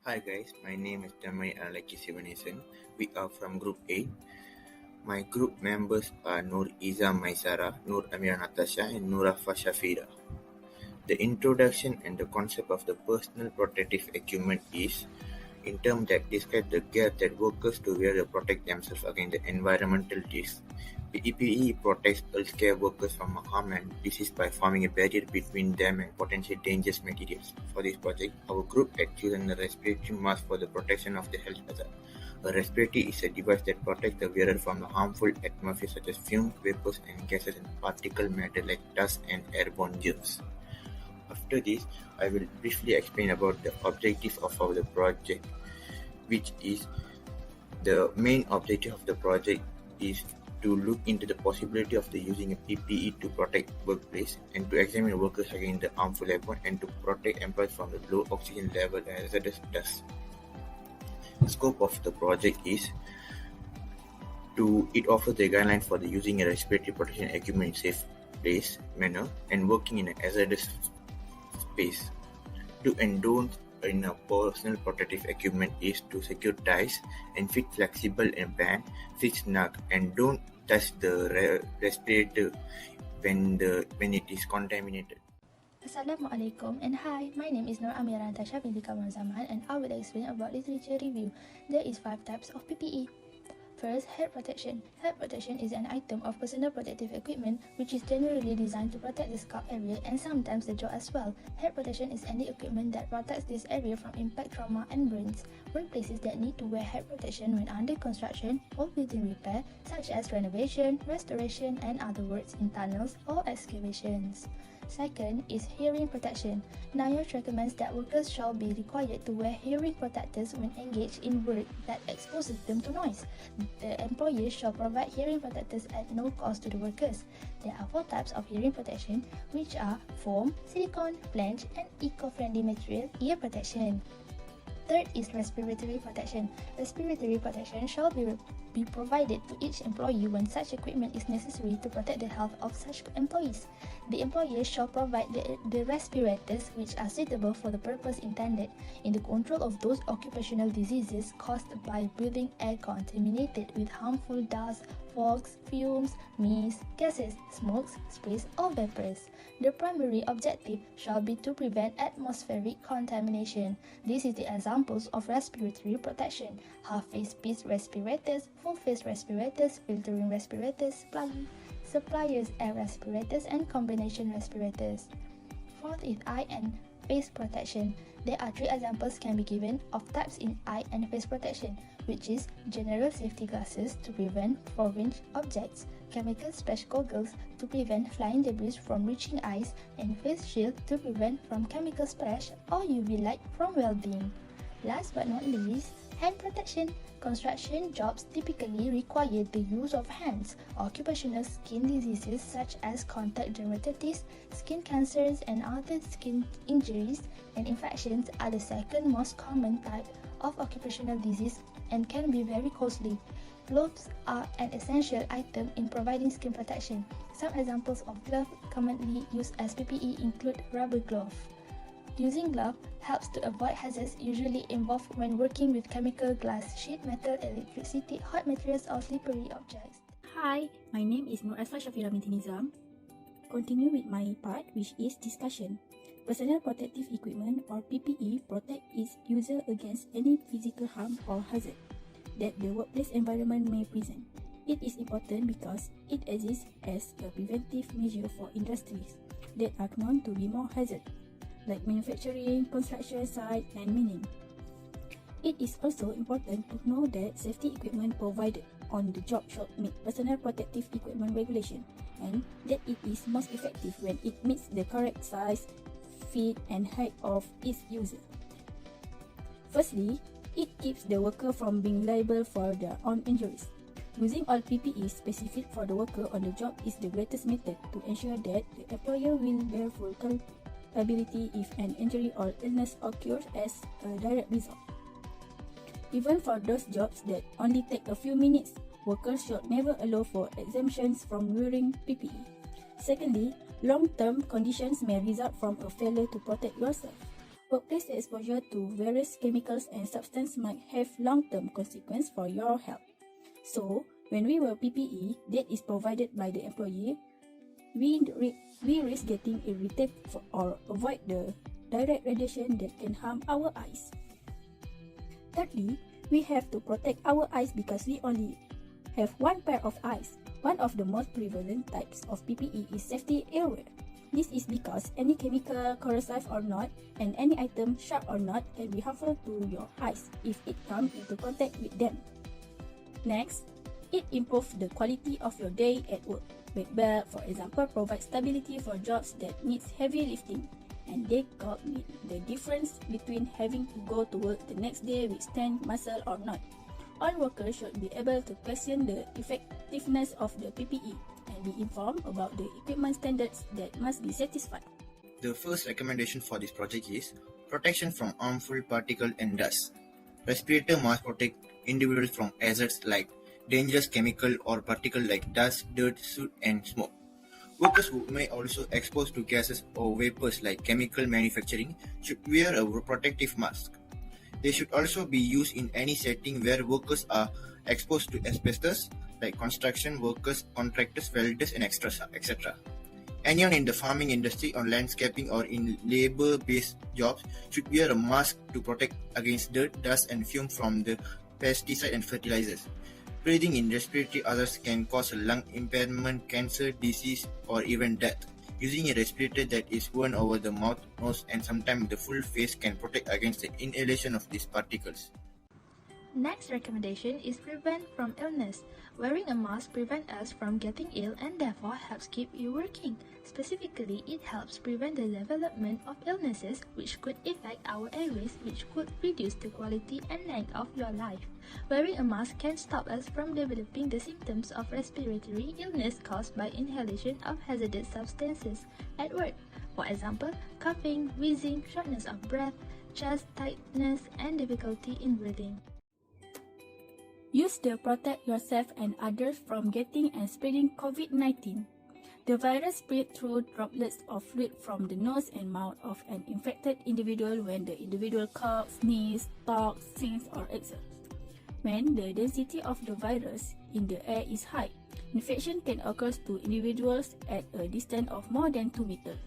Hi guys, my name is Damai Alaki Sivanesan. We are from Group 8. My group members are Nur Iza Maisara, Nur Amira Natasha, and Nurafa Shafira. The introduction and the concept of the personal protective equipment is in terms that describe the gear that workers to wear to protect themselves against the environmental risks. PPE protects healthcare workers from harm and disease by forming a barrier between them and potentially dangerous materials. For this project, our group had chosen a respiratory mask for the protection of the health hazard. A respiratory is a device that protects the wearer from the harmful atmosphere such as fumes, vapors, and gases and particle matter like dust and airborne germs. After this, I will briefly explain about the objective of our project, which is the main objective of the project is to look into the possibility of using a PPE to protect workplace and to examine workers against the harmful airborne and to protect employees from the low oxygen level and hazardous dust. The scope of the project is it offers the guidelines for the using a respiratory protection equipment in safe place, manner, and working in a hazardous space. Do and don't in a personal protective equipment is to secure ties and fit flexible and band, fit snug, and don't touch the respirator when it is contaminated. Assalamualaikum and hi, my name is Nur Amira Natasha binti Kamar Zaman and I will explain about literature review. There is 5 types of PPE. First, head protection. Head protection is an item of personal protective equipment which is generally designed to protect the scalp area and sometimes the jaw as well. Head protection is any equipment that protects this area from impact, trauma, and burns. Workplaces that need to wear head protection when under construction or building repair, such as renovation, restoration, and other works in tunnels or excavations. Second is hearing protection. NIOSH recommends that workers shall be required to wear hearing protectors when engaged in work that exposes them to noise. The employer shall provide hearing protectors at no cost to the workers. There are 4 types of hearing protection, which are foam, silicone, flange, and eco-friendly material ear protection. Third is respiratory protection. Respiratory protection shall be provided to each employee when such equipment is necessary to protect the health of such employees. The employer shall provide the respirators which are suitable for the purpose intended in the control of those occupational diseases caused by breathing air contaminated with harmful dust, fogs, fumes, mist, gases, smokes, sprays, or vapors. The primary objective shall be to prevent atmospheric contamination. This is the examples of respiratory protection: half-face piece respirators, full-face respirators, filtering respirators, suppliers air respirators, and combination respirators. Fourth is eye and face protection. There are 3 examples can be given of types in eye and face protection, which is general safety glasses to prevent foreign objects, chemical splash goggles to prevent flying debris from reaching eyes, and face shield to prevent from chemical splash or UV light from welding. Last but not least, hand protection. Construction jobs typically require the use of hands. Occupational skin diseases such as contact dermatitis, skin cancers, and other skin injuries and infections are the second most common type of occupational disease and can be very costly. Gloves are an essential item in providing skin protection. Some examples of gloves commonly used as PPE include rubber glove. Using gloves helps to avoid hazards usually involved when working with chemical, glass, sheet metal, electricity, hot materials, or slippery objects. Hi, my name is Nur Shafira binti Nizam. Continue with my part, which is discussion. Personal protective equipment or PPE protect its user against any physical harm or hazard that the workplace environment may present. It is important because it exists as a preventive measure for industries that are known to be more hazardous, like manufacturing, construction site, and mining. It is also important to know that safety equipment provided on the job should meet personal protective equipment regulation and that it is most effective when it meets the correct size, fit, and height of its user. Firstly, it keeps the worker from being liable for their own injuries. Using all PPE specific for the worker on the job is the greatest method to ensure that the employer will bear full culpability if an injury or illness occurs as a direct result. Even for those jobs that only take a few minutes, workers should never allow for exemptions from wearing PPE. Secondly, long-term conditions may result from a failure to protect yourself. Workplace exposure to various chemicals and substances might have long-term consequences for your health. So, when we wear PPE that is provided by the employee, we risk getting irritated or avoid the direct radiation that can harm our eyes. Thirdly, we have to protect our eyes because we only have one pair of eyes. One of the most prevalent types of PPE is safety earwear. This is because any chemical, corrosive or not, and any item, sharp or not, can be harmful to your eyes if it comes into contact with them. Next, it improves the quality of your day at work. Black belt, for example, provides stability for jobs that need heavy lifting, and they call it the difference between having to go to work the next day with strength, muscle or not. All workers should be able to question the effectiveness of the PPE and be informed about the equipment standards that must be satisfied. The first recommendation for this project is protection from harmful particles and dust. Respirator must protect individuals from hazards like dangerous chemical or particle like dust, dirt, soot, and smoke. Workers who may also exposed to gases or vapors like chemical manufacturing should wear a protective mask. They should also be used in any setting where workers are exposed to asbestos, like construction workers, contractors, welders, and etc. Anyone in the farming industry or landscaping or in labor-based jobs should wear a mask to protect against dirt, dust, and fume from the pesticide and fertilizers. Breathing in respiratory others can cause a lung impairment, cancer, disease, or even death. Using a respirator that is worn over the mouth, nose, and sometimes the full face can protect against the inhalation of these particles. Next recommendation is prevent from illness. Wearing a mask prevents us from getting ill and therefore helps keep you working. Specifically, it helps prevent the development of illnesses which could affect our airways, which could reduce the quality and length of your life. Wearing a mask can stop us from developing the symptoms of respiratory illness caused by inhalation of hazardous substances at work. For example, coughing, wheezing, shortness of breath, chest tightness, and difficulty in breathing. Use to protect yourself and others from getting and spreading COVID-19. The virus spreads through droplets of fluid from the nose and mouth of an infected individual when the individual coughs, sneezes, talks, sings, or exhales. When the density of the virus in the air is high, infection can occur to individuals at a distance of more than 2 meters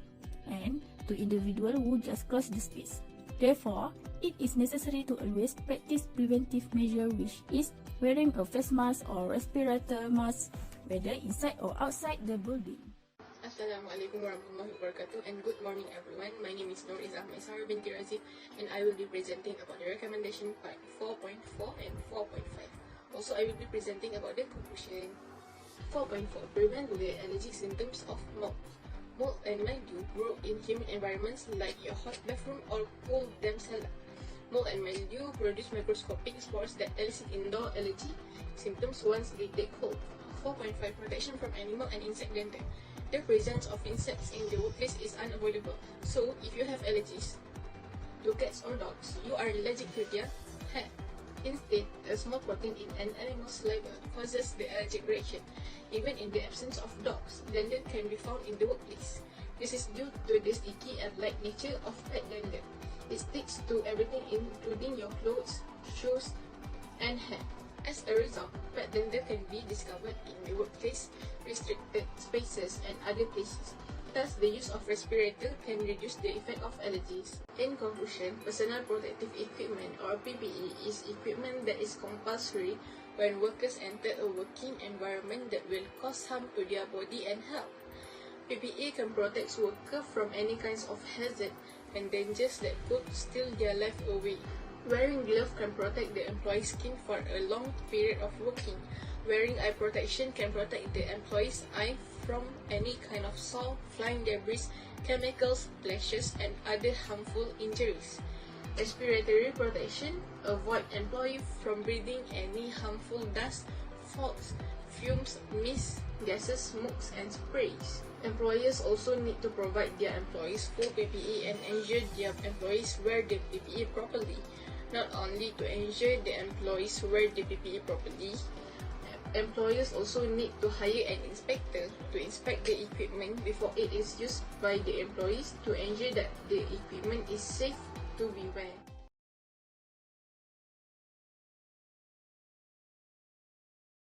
and to individuals who just cross the space. Therefore, it is necessary to always practice preventive measures, which is wearing a face mask or respirator mask, whether inside or outside the building. Assalamualaikum warahmatullahi wabarakatuh, and good morning everyone. My name is Izah Maisara binti Razif, and I will be presenting about the recommendation part 4.4 and 4.5. Also, I will be presenting about the conclusion. 4.4. Prevent the allergic symptoms of mold. Mold and mildew grow in humid environments like your hot bathroom or cool damp cellar. Mold and mildew produce microscopic spores that elicit indoor allergy symptoms once they take hold. 4.5. Protection from animal and insect danger. The presence of insects in the workplace is unavoidable, so if you have allergies to cats or dogs, you are allergic to their hair. Instead, a small protein in an animal's saliva causes the allergic reaction. Even in the absence of dogs, dander can be found in the workplace. This is due to the sticky and light nature of pet dander. It sticks to everything including your clothes, shoes, and hair. As a result, pet dander can be discovered in the workplace, restricted spaces, and other places. Thus, the use of respirator can reduce the effect of allergies. In conclusion, personal protective equipment or PPE is equipment that is compulsory when workers enter a working environment that will cause harm to their body and health. PPE can protect workers from any kinds of hazard and dangers that could steal their life away. Wearing gloves can protect the employee's skin for a long period of working. Wearing eye protection can protect the employee's eye from any kind of salt, flying debris, chemicals, splashes, and other harmful injuries. Respiratory protection avoid employee from breathing any harmful dust, fogs, fumes, mist, gases, smokes, and sprays. Employers also need to provide their employees full PPE and ensure their employees wear the PPE properly. Not only to ensure the employees wear the PPE properly, employers also need to hire an inspector to inspect the equipment before it is used by the employees to ensure that the equipment is safe to beware.